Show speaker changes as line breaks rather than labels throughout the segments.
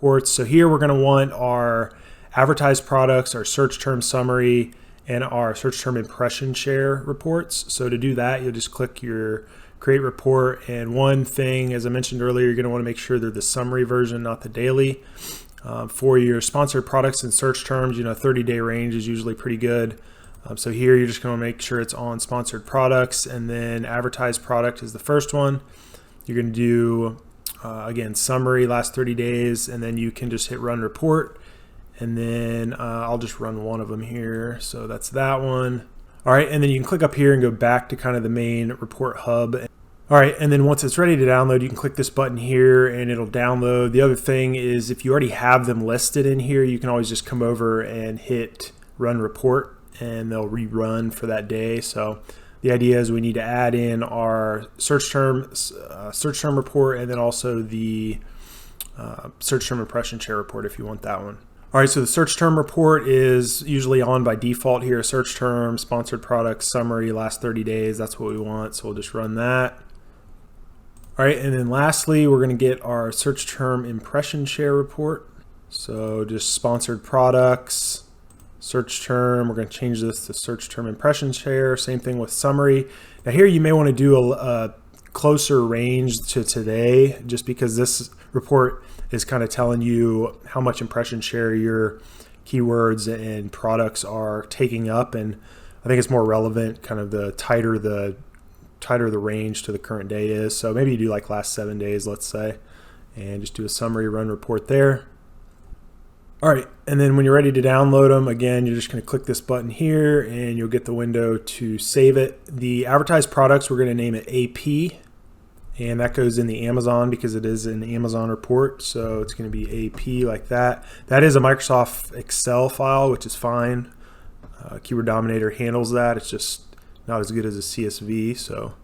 reports. So here we're going to want our advertised products, our search term summary, and our search term impression share reports. So to do that, you'll just click your create report. And one thing, as I mentioned earlier, you're going to want to make sure they're the summary version, not the daily. For your sponsored products and search terms, 30-day range is usually pretty good. So here you're just going to make sure it's on sponsored products, and then advertised product is the first one. You're going to do, again, summary last 30 days, and then you can just hit run report. And then I'll just run one of them here. So that's that one. All right, and then you can click up here and go back to kind of the main report hub. All right, and then once it's ready to download, you can click this button here and it'll download. The other thing is if you already have them listed in here, you can always just come over and hit run report and they'll rerun for that day. So the idea is we need to add in our search term report, and then also the search term impression share report if you want that one. All right, so the search term report is usually on by default here. Search term, sponsored products, summary, last 30 days. That's what we want. So we'll just run that. All right, and then lastly, we're going to get our search term impression share report. So just sponsored products, search term. We're going to change this to search term impression share. Same thing with summary. Now here you may want to do a closer range to today, just because this report is kind of telling you how much impression share your keywords and products are taking up, and I think it's more relevant kind of the tighter the range to the current day is. So maybe you do like last 7 days, let's say, and just do a summary run report there. All right, and then when you're ready to download them, again, you're just going to click this button here and you'll get the window to save it. The advertised products, we're going to name it AP, and that goes in the Amazon because it is an Amazon report. So it's going to be AP like that. That is a Microsoft Excel file, which is fine. Keyword Dominator handles that. It's just not as good as a CSV, so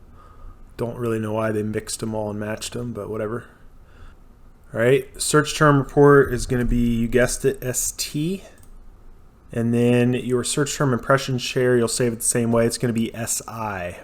don't really know why they mixed them all and matched them, but whatever. All right, search term report is going to be, you guessed it, ST. And then your search term impression share, you'll save it the same way. It's going to be SI.